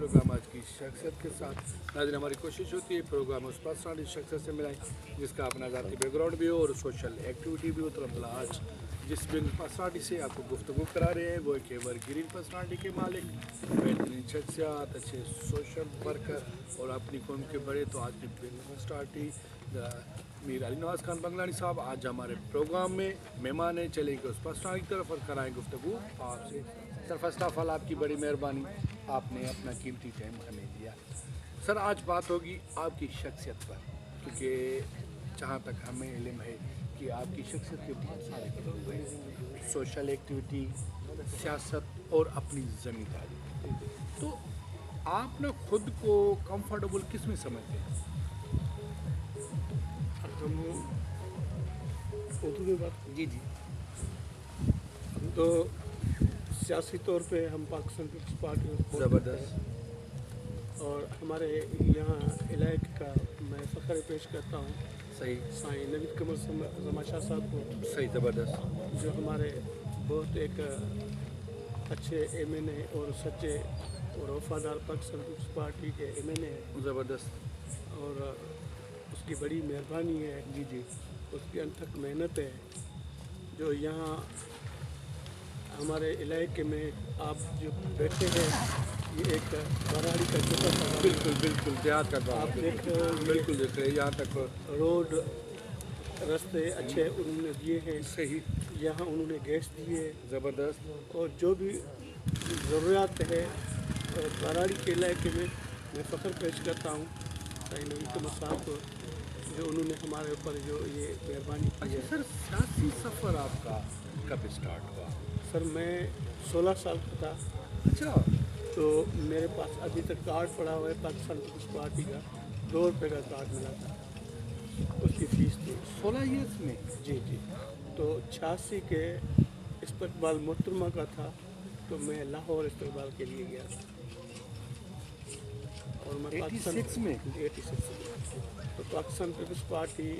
Programme आज की शख्सियत के साथ नाज़रीन, हमारी कोशिश होती है प्रोग्राम उस पर्सनालिटी शख्सियत से मिलाएं जिसका अपना ज़ाती बैकग्राउंड भी हो और सोशल एक्टिविटी भी हो। तो अल्हम्दुलिल्लाह आज जिस बिन पर्सनालिटी से आपको गुफ्तगू करा रहे हैं वो एक एवरग्रीन पर्सनालिटी के मालिक, बेहतरीन शख्सियत, अच्छे सोशल वर्कर और अपनी कौम के बड़े तो आज की बिन पर्सनालिटी मीर अली नवाज़ खान बंगलानी साहब आज हमारे प्रोग्राम में मेहमान है। चलेंगे उस पर्सनालिटी की तरफ और कराएँ गुफ्तगू आपसे। सर फर्स्ट ऑफ ऑल आपकी बड़ी मेहरबानी, आपने अपना कीमती टाइम हमें दिया। सर आज बात होगी आपकी शख्सियत पर, क्योंकि जहाँ तक हमें इल्म है कि आपकी शख्सियत के बहुत सारे पहलू हैं, सोशल एक्टिविटी, सियासत और अपनी ज़मींदारी। तो आप ना खुद को कंफर्टेबल किस में समझते हैं? हम उर्दू में बात जी जी। तो सियासी तौर पे हम पाकिस्तान पीपल्स पार्टी में support ज़बरदस्त। करते हैं और हमारे यहाँ इलाके का मैं फ़ख्र पेश करता हूँ सही साईं नवीद कमर जमा शाह साहब को, सही, ज़बरदस्त। जो हमारे बहुत एक अच्छे MNA और सच्चे और वफादार पाकिस्तान पीपल्स पार्टी के MNA हैं ज़बरदस्त। और उसकी बड़ी मेहरबानी है, जी जी। उसकी अनथक मेहनत है जो यहाँ हमारे इलाके में आप जो बैठे हैं, ये एक बराड़ी का छोटा सा गाँव है। बिल्कुल बिल्कुल देहात का गाँव। आप देख रहे हो, बिल्कुल देख रहे हैं, यहाँ तक रोड रास्ते अच्छे उन्होंने दिए हैं, सही, यहाँ उन्होंने गैस दिए ज़बरदस्त। और जो भी ज़रूरत है बराड़ी के इलाके में मैं फ़ख्र पेश करता हूँ साईं नवीद कमर साहब को, जो उन्होंने हमारे ऊपर जो ये मेहरबानी की अच्छा है। सर, सियासी सफ़र आपका कब स्टार्ट हुआ? सर मैं 16 साल का था, अच्छा, तो मेरे पास अभी तक कार्ड पड़ा हुआ है पाकिस्तान पीपल्स पार्टी का, 2 रुपये का कार्ड मिला था, उसकी फ़ीस थी 16 ईयर्स में। जी जी। तो 86 के इस्तकबाल मोहतरमा का था, तो मैं लाहौर इस्तकबाल के लिए गया था और मैं 86 में? 86 में तो पाकिस्तान पीपल्स पार्टी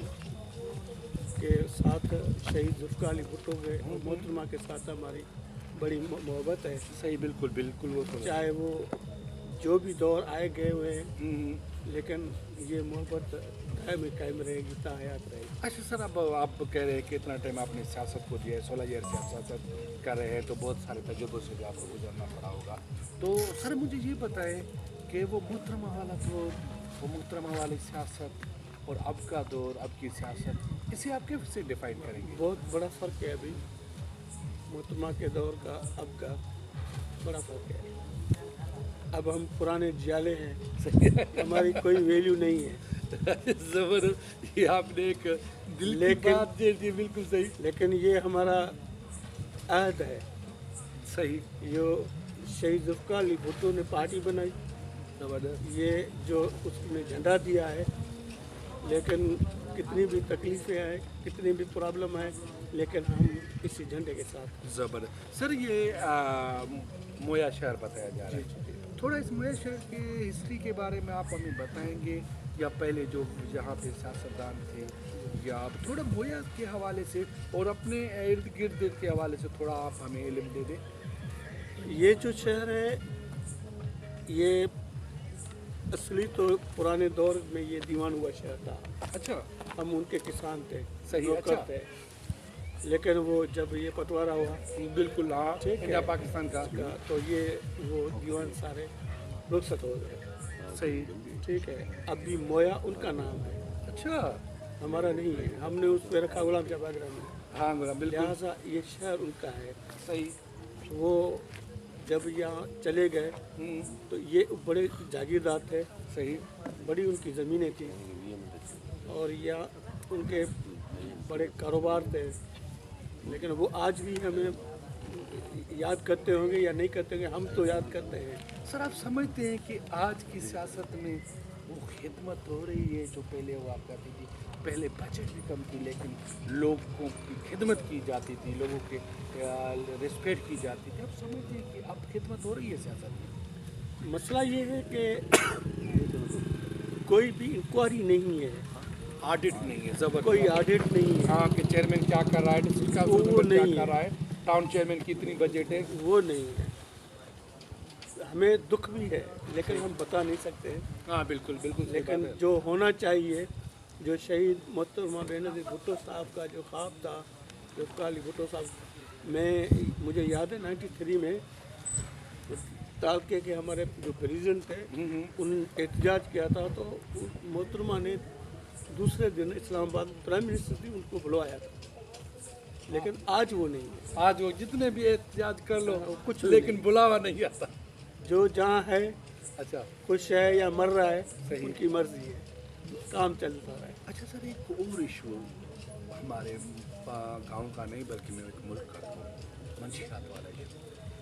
के साथ शहीद जुल्फ़िकार अली भुट्टो के और मोहतरमा के साथ हमारी बड़ी मोहब्बत है। सही, बिल्कुल बिल्कुल। वो तो चाहे वो जो भी दौर आए गए हुए हैं, लेकिन ये मोहब्बत कायम रहेगी, ताहयात रहेगी। अच्छा सर, अब आप कह रहे हैं कि इतना टाइम आपने सियासत को दिया है, 16 ईयर से आप सियासत कर रहे हैं, तो बहुत सारे तजुर्बों से भी आपको गुजरना पड़ा होगा। तो सर मुझे ये बताएं कि वो मोहतरमा वाला दौर, वो मोहतरमा वाली सियासत और अब का दौर, अब की सियासत, इसे आप कैसे डिफाइन करेंगे? बहुत बड़ा फ़र्क है अभी मोहतरमा के दौर का, अब का बड़ा फ़र्क है। अब हम पुराने जियाले हैं, हमारी कोई वैल्यू नहीं है। ज़बरदस्त, ये आपने एक दिल की बात दे दी, बिल्कुल सही। लेकिन ये हमारा अहद है, सही, जो शहीद जुल्फ़िकार अली भुट्टो ने पार्टी बनाई, ज़बरदस्त। ये जो उसने झंडा दिया है, लेकिन कितनी भी तकलीफ़ें आए, कितनी भी प्रॉब्लम आए, लेकिन हम इसी झंडे के साथ। ज़बरदस्त। सर ये मोया शहर बताया जा रहा है, थोड़ा इस मोया शहर की हिस्ट्री के बारे में आप हमें बताएंगे, या पहले जो यहाँ पे सियासतदान थे, या आप थोड़ा मोया के हवाले से और अपने इर्द गिर्द के हवाले से थोड़ा आप हमें इल्म दे दें। ये जो शहर है, ये असली तो पुराने दौर में ये दीवान हुआ शहर था। अच्छा, हम उनके किसान थे, सही, नौकर अच्छा। थे, लेकिन वो जब ये पटवारा हुआ बिल्कुल, हाँ, ठीक है, इंडिया पाकिस्तान का। तो ये वो दीवान सारे रुखसत हो गए। सही, ठीक है, अभी मोया उनका नाम है, अच्छा, हमारा नहीं है, हमने उस पर रखा गुलाम शाह बागरानी, हाँ बिल्कुल लिहाजा ये शहर उनका है। सही। वो जब यहाँ चले गए तो ये बड़े जागीरदार थे, सही, बड़ी उनकी ज़मीनें थी और यहाँ उनके बड़े कारोबार थे, लेकिन वो आज भी हमें याद करते होंगे या नहीं करते होंगे, हम तो याद करते हैं। सर आप समझते हैं कि आज की सियासत में वो खिदमत हो रही है जो पहले हुआ करती थी? पहले बजट भी कम थी लेकिन लोगों की खिदमत की जाती थी, लोगों के रिस्पेक्ट की जाती थी। अब समझते हैं कि अब खिदमत हो रही है सियासत में। मसला ये है कि कोई भी इंक्वायरी नहीं है, ऑडिट नहीं है, जबरदस्त कोई ऑडिट नहीं है, हाँ कि चेयरमैन क्या कर रहा है, डिस्ट्रिक्ट वो काउंसिल क्या नहीं कर है। रहा है, टाउन चेयरमैन की इतनी बजट है। वो नहीं है। हमें दुख भी है लेकिन हम बता नहीं सकते, हाँ बिल्कुल बिल्कुल सही लेकिन बात है। जो होना चाहिए, जो शहीद मोहतरमा बेनज़ीर भुट्टो साहब का जो ख्वाब था, जुल्फ़िकार अली भुट्टो साहब, मुझे याद है 93 में तालके के हमारे जो प्रेसिडेंट थे उन एहतजाज किया था, तो मोहतरमा ने दूसरे दिन इस्लामाबाद प्राइम मिनिस्टर थी उनको बुलवाया था, लेकिन आज वो नहीं है। आज वो जितने भी एहतजाज कर लो कुछ लेकिन बुलावा नहीं आता। जो जहाँ है, अच्छा खुश है या मर रहा है, सही। उनकी मर्जी है, काम चलता रहा है। अच्छा सर, एक और इशू हमारे गांव का नहीं बल्कि मैं एक मुल्क का हूँ, मंशियात वाला इशू।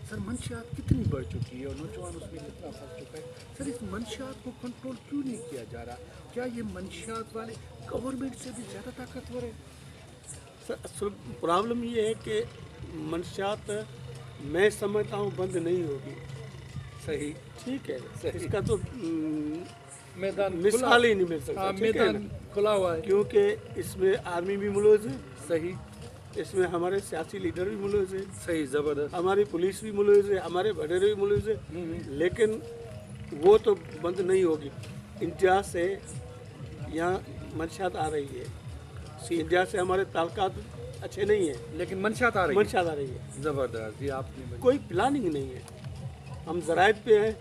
सर मंशियात कितनी बढ़ चुकी है और नौजवान उसमें कितना फंस चुका है। सर इस मंशियात को कंट्रोल क्यों नहीं किया जा रहा? क्या ये मंशियात वाले गवर्नमेंट से भी ज़्यादा ताकतवर है? सर असल प्रॉब्लम ये है कि मंशियात मैं समझता हूँ बंद नहीं होगी। सही ठीक है, सही। इसका तो मैदान मिसाल ही नहीं मिल सकता। हाँ, ठीक है मैदान ना? खुला हुआ है। क्योंकि इसमें आर्मी भी मुलविस है, सही इसमें हमारे सियासी लीडर भी मुलविस है, सही ज़बरदस्त। हमारी पुलिस भी मुलविस है, हमारे वडेरे भी मुलविस है, लेकिन वो तो बंद नहीं होगी। इंडिया से यहाँ मंशियात आ रही है, इंडिया से हमारे ताल्लुकात अच्छे नहीं है, लेकिन मंशियात आ रही है। मंशियात आ रही है। ज़बरदस्त, ये आपने कोई प्लानिंग नहीं है। हम ज़रायत पे हैं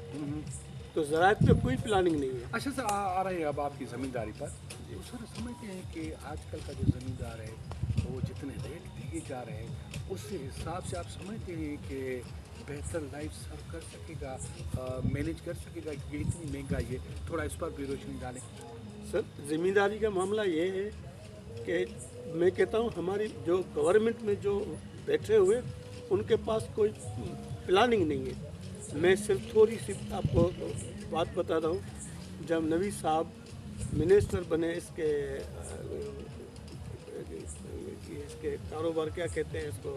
तो ज़रायत पे कोई प्लानिंग नहीं है। अच्छा सर, आ रहे हैं अब आपकी ज़मींदारी पर। तो सर समझते हैं कि आजकल का जो ज़मींदार है वो जितने रेट दिए जा रहे हैं उस हिसाब से आप समझते हैं कि बेहतर लाइफ सर्व कर सकेगा, मैनेज कर सकेगा कि इतनी महंगाई है? थोड़ा इस पर भी रोशनी डालें। सर ज़मींदारी का मामला ये है कि मैं कहता हूँ हमारी जो गवर्नमेंट में जो बैठे हुए उनके पास कोई प्लानिंग नहीं है। मैं सिर्फ थोड़ी सी आपको बात बताता हूँ। जब नबी साहब मिनिस्टर बने इसके कारोबार क्या कहते हैं इसको,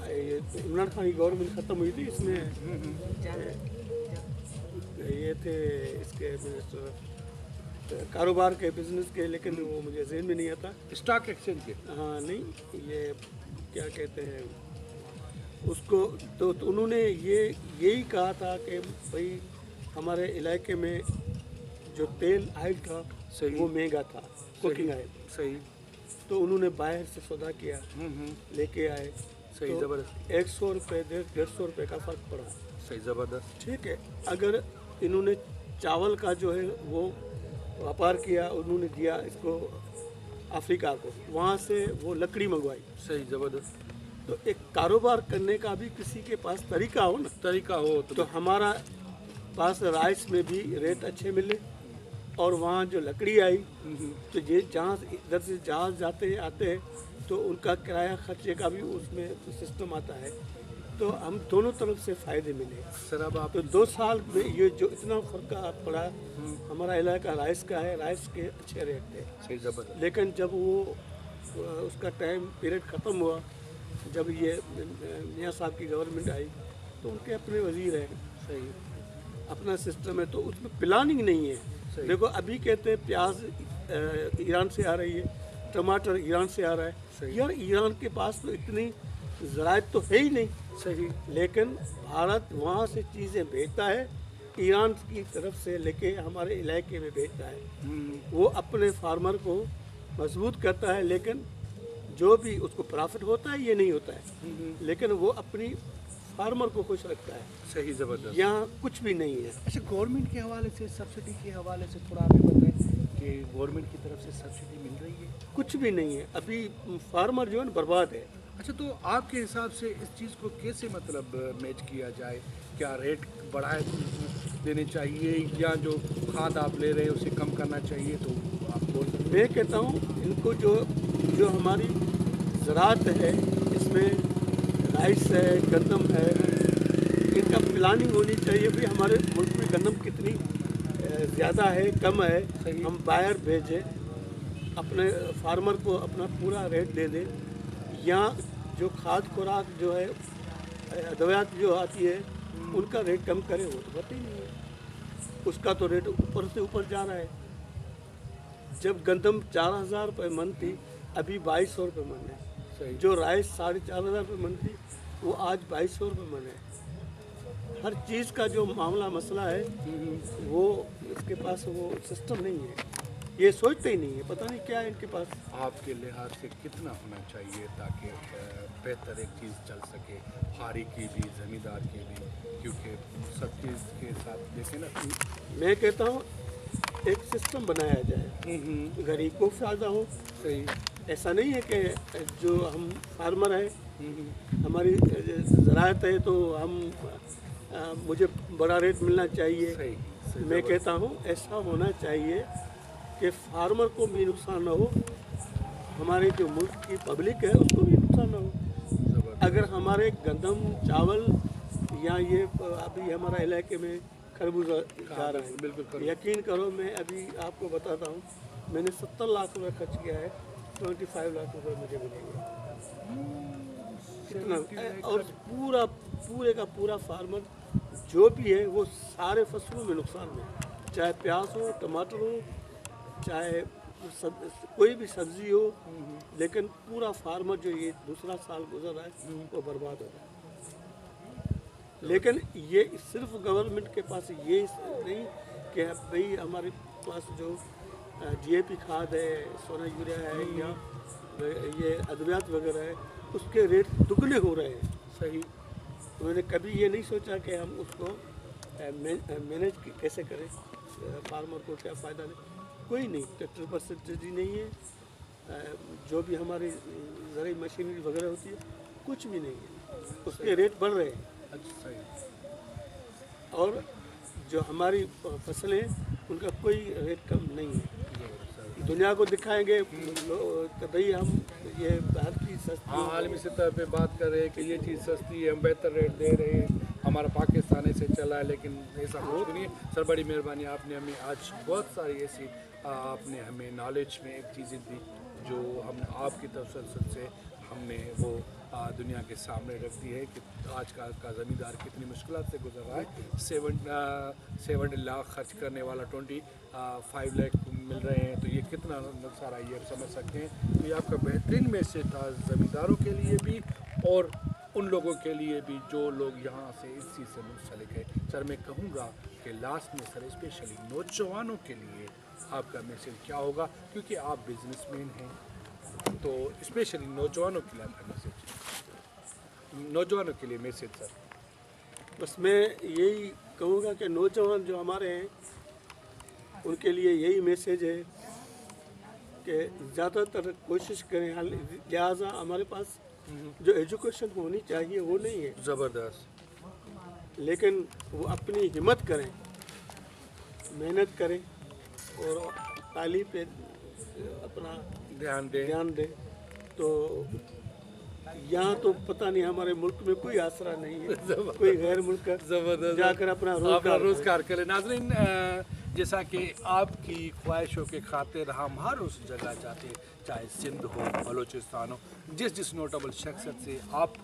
ये इमरान खान की गवर्नमेंट ख़त्म हुई थी, इसमें ये थे इसके मिनिस्टर कारोबार के, बिजनेस के, लेकिन वो मुझे ज़हन में नहीं आता। स्टॉक एक्सचेंज के? हाँ नहीं, ये क्या कहते हैं उसको, तो उन्होंने यही कहा था कि भाई हमारे इलाके में जो तेल आयल था सही। वो महंगा था, कुकिंग आयल। सही तो उन्होंने बाहर से सौदा किया, लेके आए, सही तो ज़बरदस्त। 100 रुपये 150 रुपये का फ़र्क पड़ा। सही ज़बरदस्त। ठीक है, अगर इन्होंने चावल का जो है वो व्यापार किया, उन्होंने दिया इसको अफ्रीका को, वहाँ से वो लकड़ी मंगवाई। सही ज़बरदस्त। तो एक कारोबार करने का भी किसी के पास तरीका हो ना, तरीका हो तो हमारा पास राइस में भी रेट अच्छे मिले, और वहाँ जो लकड़ी आई तो ये जहाँ इधर से जहाज़ जाते हैं आते हैं तो उनका किराया खर्चे का भी उसमें सिस्टम आता है, तो हम दोनों तरफ से फ़ायदे मिले। सर अब आप तो 2 साल में ये जो इतना फ़र्क पड़ा, हमारा इलाका राइस का है, राइस के अच्छे रेट थे। सही ज़बरदस्त। लेकिन जब वो उसका टाइम पीरियड ख़त्म हुआ, जब ये मियाँ साहब की गवर्नमेंट आई तो उनके अपने वजीर हैं, सही अपना सिस्टम है, तो उसमें प्लानिंग नहीं है। सही। देखो अभी कहते हैं प्याज ईरान से आ रही है, टमाटर ईरान से आ रहा है। सही। यार ईरान के पास तो इतनी ज़रायत तो है ही नहीं, सही लेकिन भारत वहाँ से चीज़ें भेजता है, ईरान की तरफ से लेके हमारे इलाके में भेजता है। वो अपने फार्मर को मजबूत करता है, लेकिन जो भी उसको प्रॉफिट होता है ये नहीं होता है, लेकिन वो अपनी फार्मर को खुश रखता है। सही ज़बरदस्त। यहाँ कुछ भी नहीं है। अच्छा, गवर्नमेंट के हवाले से, सब्सिडी के हवाले से थोड़ा हमें बताएं कि गवर्नमेंट की तरफ से सब्सिडी मिल रही है? कुछ भी नहीं है, अभी फार्मर जो है ना बर्बाद है। अच्छा, तो आपके हिसाब से इस चीज़ को कैसे मतलब मैच किया जाए? क्या रेट बढ़ाए देने चाहिए या जो खाद आप ले रहे हैं उसे कम करना चाहिए? तो आप बोल सकते हैं। मैं कहता हूँ इनको जो हमारी ज़राअत है, इसमें राइस है, गंदम है, इनका प्लानिंग होनी चाहिए। भी हमारे मुल्क में गंदम कितनी ज़्यादा है कम है, हम बाहर भेजें, अपने फार्मर को अपना पूरा रेट दे दें। यहाँ जो खाद खुराक जो है अद्वियात जो आती है उनका रेट कम करे, वो तो पता ही नहीं है। उसका तो रेट ऊपर से ऊपर जा रहा है। जब गंदम 4,000 रुपये मन थी, अभी 2,200 रुपये मन है। जो राइस 4,500 रुपये मन थी, वो आज 2,200 रुपये मन है। हर चीज़ का जो मामला मसला है वो इसके पास वो सिस्टम नहीं है, ये सोचते ही नहीं है, पता नहीं क्या है इनके पास। आपके लिहाज से कितना होना चाहिए ताकि बेहतर एक चीज़ चल सके, हारी की भी ज़मींदार की भी, क्योंकि सब चीज़ के साथ देखें ना। मैं कहता हूँ एक सिस्टम बनाया जाए, गरीब को फ़ायदा हो। सही। ऐसा नहीं है कि जो हम फार्मर हैं, हमारी ज़राअत है तो हम मुझे बड़ा रेट मिलना चाहिए। सही। मैं कहता हूँ ऐसा होना चाहिए कि फार्मर को भी नुकसान ना हो, हमारे जो मुल्क की पब्लिक है उसको भी नुकसान ना हो। अगर हमारे गंदम चावल या ये अभी हमारा इलाके में खरबूजा जा रहा है, बिल्कुल यकीन करो, मैं अभी आपको बताता हूँ, मैंने 70 लाख रुपये खर्च किया है, 25 लाख रुपये मुझे मिलेंगे। कितना? और पूरे का पूरा फार्मर जो भी है वो सारे फसलों में नुकसान में, चाहे प्याज हो, टमाटर हो, चाहे कोई भी सब्जी हो, लेकिन पूरा फार्मर जो ये दूसरा साल गुजर रहा है वो बर्बाद हो रहा है। लेकिन ये सिर्फ गवर्नमेंट के पास ये नहीं कि भाई हमारे पास जो DAP खाद है, सोना यूरिया है या ये अद्वियात वगैरह है, उसके रेट दुगने हो रहे हैं। सही। मैंने कभी ये नहीं सोचा कि हम उसको मैनेज कैसे करें, फार्मर को क्या फ़ायदा दें। कोई नहीं, ट्रैक्टर पर सब्सिडी नहीं है, जो भी हमारी ज़रूरी मशीनरी वगैरह होती है कुछ भी नहीं है, उसके रेट बढ़ रहे हैं। अच्छा। सही। और जो हमारी फसलें उनका कोई रेट कम नहीं है। दुनिया को दिखाएंगे तो भाई हम ये हर चीज़ सस्ती। हाँ, आलमी सतह पे बात कर रहे हैं कि ये चीज़ सस्ती है, हम बेहतर रेट दे रहे हैं, हमारा पाकिस्तान ऐसे चला है, लेकिन ऐसा कुछ भी नहीं है। सर बड़ी मेहरबानी, आपने हमें आज बहुत सारी ऐसी आपने हमें नॉलेज में एक चीज़ें दी जो हम आपकी तसल्सल से हमने वो दुनिया के सामने रख दी है कि आज का ज़मींदार कितनी मुश्किलात से गुजर रहा है। 7 लाख खर्च करने वाला 25 लाख मिल रहे हैं, तो ये कितना नुकसान है ये आप समझ सकते हैं। तो ये आपका बेहतरीन मैसेज था ज़मींदारों के लिए भी और उन लोगों के लिए भी जो लोग यहाँ से इस चीज़ से मुंसलिक है। सर मैं कहूँगा कि लास्ट में सर स्पेशली नौजवानों के लिए आपका मैसेज क्या होगा, क्योंकि आप बिजनेसमैन हैं, तो स्पेशली नौजवानों के लिए आपका मैसेज, नौजवानों के लिए मैसेज सर। बस मैं यही कहूँगा कि नौजवान जो हमारे हैं उनके लिए यही मैसेज है कि ज़्यादातर कोशिश करें, लिहाजा हमारे पास जो एजुकेशन होनी चाहिए वो नहीं है ज़बरदस्त, लेकिन वो अपनी हिम्मत करें, मेहनत करें और तालीम पे अपना ध्यान दें। तो यहाँ तो पता नहीं हमारे मुल्क में कोई आसरा नहीं है, कोई गैर मुल्क का ज़बरदस्त जाकर अपना रोज़गार करें। नाज़रीन, जैसा कि आपकी ख्वाहिशों के खातिर हम हर उस जगह जाते, चाहे सिंध हो, बलूचिस्तान हो, जिस नोटेबल शख्सियत से आप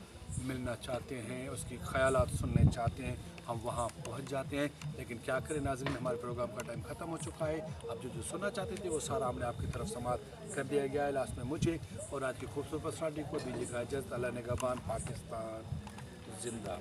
मिलना चाहते हैं, उसकी ख्यालात सुनने चाहते हैं, हम वहाँ पहुँच जाते हैं। लेकिन क्या करें नाज़रीन, हमारे प्रोग्राम का टाइम ख़त्म हो चुका है। अब जो सुनना चाहते थे वो सारा हमने आपकी तरफ समाप्त कर दिया गया है। लास्ट में मुझे और आज की खूबसूरत पर्सनालिटी को दीजिएगा इजाज़त। अल्लाह निगहबान, पाकिस्तान जिंदा।